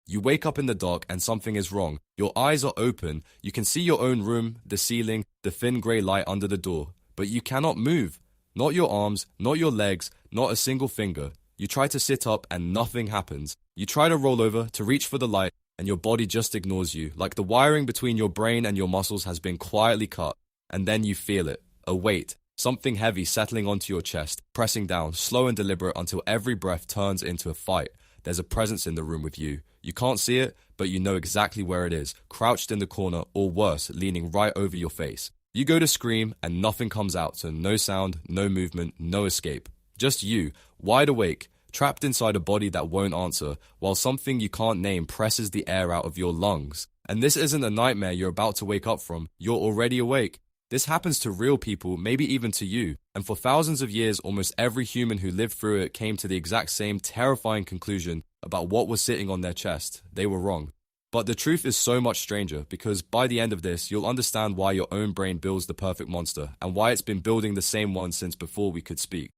You wake up in the dark and something is wrong. Your eyes are open. You can see your own room, the ceiling, the thin grey light under the door. But you cannot move. Not your arms, not your legs, not a single finger. You try to sit up and nothing happens. You try to roll over to reach for the light and your body just ignores you, like the wiring between your brain and your muscles has been quietly cut. And then you feel it, a weight, something heavy settling onto your chest, pressing down, slow and deliberate until every breath turns into a fight. There's a presence in the room with you. You can't see it, but you know exactly where it is, crouched in the corner or worse, leaning right over your face. You go to scream and nothing comes out, so no sound, no movement, no escape. Just you, wide awake, trapped inside a body that won't answer, while something you can't name presses the air out of your lungs. And this isn't a nightmare you're about to wake up from. You're already awake. This happens to real people, maybe even to you. And for thousands of years, almost every human who lived through it came to the exact same terrifying conclusion about what was sitting on their chest. They were wrong. But the truth is so much stranger, because by the end of this, you'll understand why your own brain builds the perfect monster, and why it's been building the same one since before we could speak.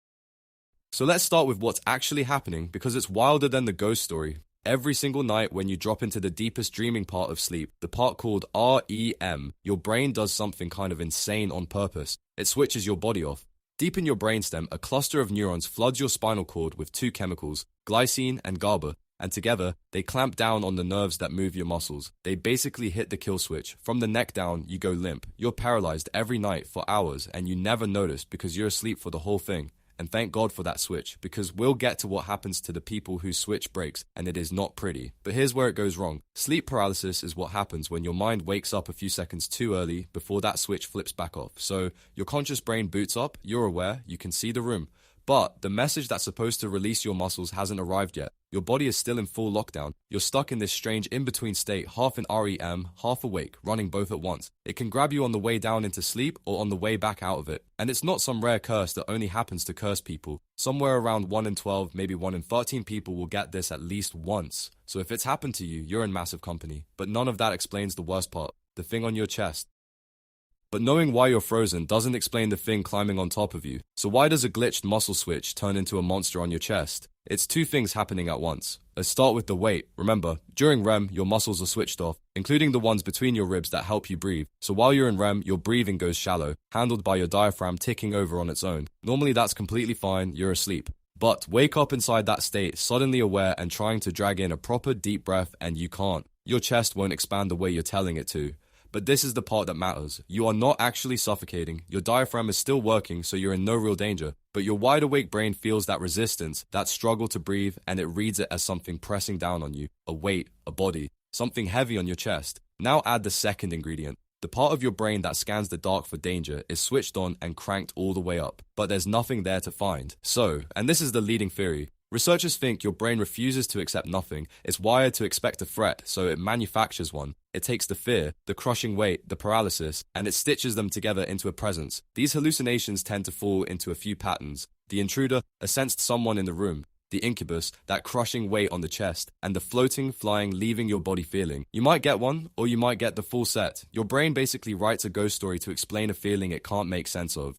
So let's start with what's actually happening, because it's wilder than the ghost story. Every single night when you drop into the deepest dreaming part of sleep, the part called REM, your brain does something kind of insane on purpose. It switches your body off. Deep in your brainstem, a cluster of neurons floods your spinal cord with two chemicals, glycine and GABA, and together, they clamp down on the nerves that move your muscles. They basically hit the kill switch. From the neck down, you go limp. You're paralyzed every night for hours, and you never notice because you're asleep for the whole thing. And thank God for that switch, because we'll get to what happens to the people whose switch breaks, and it is not pretty. But here's where it goes wrong. Sleep paralysis is what happens when your mind wakes up a few seconds too early before that switch flips back off. So your conscious brain boots up, you're aware, you can see the room. But the message that's supposed to release your muscles hasn't arrived yet. Your body is still in full lockdown. You're stuck in this strange in-between state, half in REM, half awake, running both at once. It can grab you on the way down into sleep or on the way back out of it. And it's not some rare curse that only happens to cursed people. Somewhere around 1 in 12, maybe 1 in 13 people will get this at least once. So if it's happened to you, you're in massive company. But none of that explains the worst part, the thing on your chest. But knowing why you're frozen doesn't explain the thing climbing on top of you. So why does a glitched muscle switch turn into a monster on your chest? It's two things happening at once. Let's start with the weight. Remember, during REM, your muscles are switched off, including the ones between your ribs that help you breathe. So while you're in REM, your breathing goes shallow, handled by your diaphragm ticking over on its own. Normally that's completely fine, you're asleep. But wake up inside that state, suddenly aware and trying to drag in a proper deep breath, and you can't. Your chest won't expand the way you're telling it to. But this is the part that matters. You are not actually suffocating. Your diaphragm is still working, so you're in no real danger. But your wide-awake brain feels that resistance, that struggle to breathe, and it reads it as something pressing down on you. A weight, a body, something heavy on your chest. Now add the second ingredient. The part of your brain that scans the dark for danger is switched on and cranked all the way up. But there's nothing there to find. So, and this is the leading theory, researchers think your brain refuses to accept nothing. It's wired to expect a threat, so it manufactures one. It takes the fear, the crushing weight, the paralysis, and it stitches them together into a presence. These hallucinations tend to fall into a few patterns. The intruder, a sensed someone in the room. The incubus, that crushing weight on the chest. And the floating, flying, leaving your body feeling. You might get one, or you might get the full set. Your brain basically writes a ghost story to explain a feeling it can't make sense of.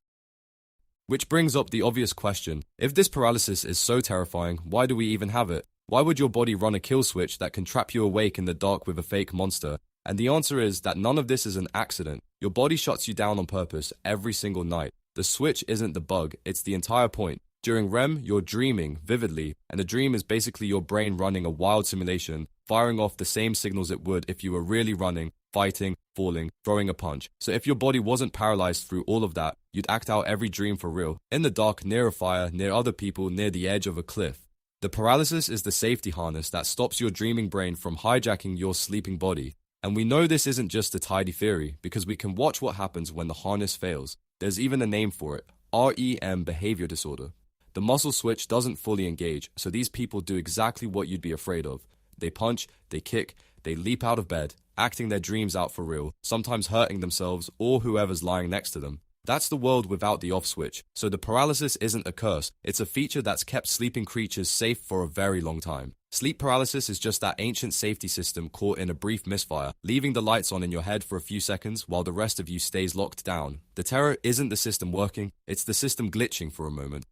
Which brings up the obvious question. If this paralysis is so terrifying, why do we even have it? Why would your body run a kill switch that can trap you awake in the dark with a fake monster? And the answer is that none of this is an accident. Your body shuts you down on purpose every single night. The switch isn't the bug, it's the entire point. During REM, you're dreaming vividly, and a dream is basically your brain running a wild simulation, firing off the same signals it would if you were really running, fighting, falling, throwing a punch. So if your body wasn't paralyzed through all of that, you'd act out every dream for real. In the dark, near a fire, near other people, near the edge of a cliff. The paralysis is the safety harness that stops your dreaming brain from hijacking your sleeping body. And we know this isn't just a tidy theory, because we can watch what happens when the harness fails. There's even a name for it, REM Behaviour Disorder. The muscle switch doesn't fully engage, so these people do exactly what you'd be afraid of. They punch, they kick, they leap out of bed, acting their dreams out for real, sometimes hurting themselves or whoever's lying next to them. That's the world without the off switch. So the paralysis isn't a curse, it's a feature that's kept sleeping creatures safe for a very long time. Sleep paralysis is just that ancient safety system caught in a brief misfire, leaving the lights on in your head for a few seconds while the rest of you stays locked down. The terror isn't the system working, it's the system glitching for a moment.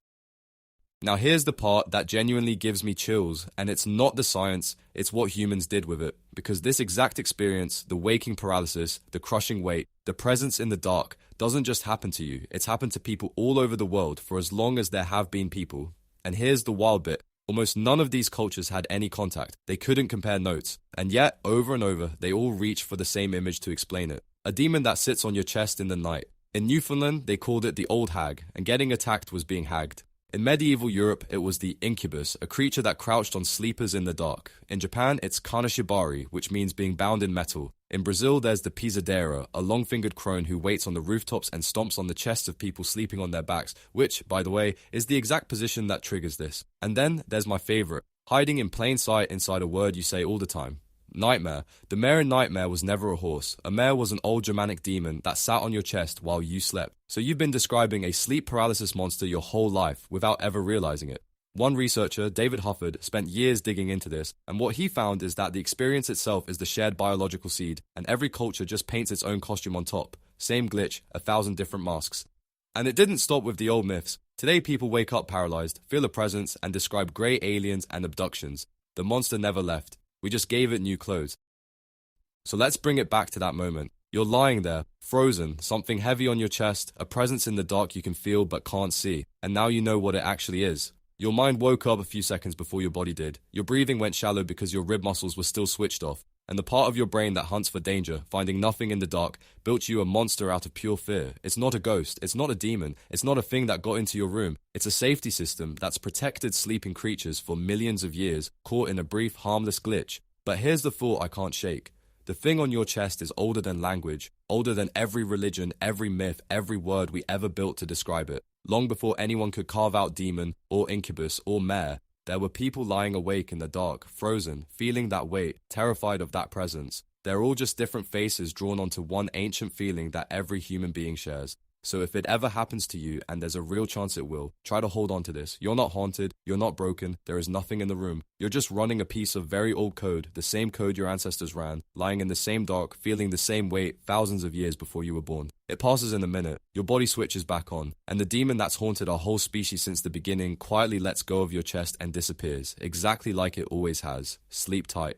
Now here's the part that genuinely gives me chills, and it's not the science, it's what humans did with it. Because this exact experience, the waking paralysis, the crushing weight, the presence in the dark, doesn't just happen to you, it's happened to people all over the world for as long as there have been people. And here's the wild bit. Almost none of these cultures had any contact. They couldn't compare notes. And yet, over and over, they all reach for the same image to explain it. A demon that sits on your chest in the night. In Newfoundland, they called it the old hag, and getting attacked was being hagged. In medieval Europe, it was the incubus, a creature that crouched on sleepers in the dark. In Japan, it's kanashibari, which means being bound in metal. In Brazil, there's the pisadeira, a long-fingered crone who waits on the rooftops and stomps on the chests of people sleeping on their backs, which, by the way, is the exact position that triggers this. And then there's my favorite, hiding in plain sight inside a word you say all the time. Nightmare. The mare in Nightmare was never a horse. A mare was an old Germanic demon that sat on your chest while you slept. So you've been describing a sleep paralysis monster your whole life without ever realizing it. One researcher, David Hufford, spent years digging into this, and what he found is that the experience itself is the shared biological seed, and every culture just paints its own costume on top. Same glitch, 1,000 different masks. And it didn't stop with the old myths. Today people wake up paralyzed, feel a presence, and describe grey aliens and abductions. The monster never left. We just gave it new clothes. So let's bring it back to that moment. You're lying there, frozen, something heavy on your chest, a presence in the dark you can feel but can't see, and now you know what it actually is. Your mind woke up a few seconds before your body did. Your breathing went shallow because your rib muscles were still switched off, and the part of your brain that hunts for danger, finding nothing in the dark, built you a monster out of pure fear. It's not a ghost, it's not a demon, it's not a thing that got into your room. It's a safety system that's protected sleeping creatures for millions of years, caught in a brief, harmless glitch. But here's the thought I can't shake. The thing on your chest is older than language, older than every religion, every myth, every word we ever built to describe it. Long before anyone could carve out demon, or incubus, or mare, there were people lying awake in the dark, frozen, feeling that weight, terrified of that presence. They're all just different faces drawn onto one ancient feeling that every human being shares. So if it ever happens to you, and there's a real chance it will, try to hold on to this. You're not haunted, you're not broken, there is nothing in the room. You're just running a piece of very old code, the same code your ancestors ran, lying in the same dark, feeling the same weight thousands of years before you were born. It passes in a minute, your body switches back on, and the demon that's haunted our whole species since the beginning quietly lets go of your chest and disappears, exactly like it always has. Sleep tight.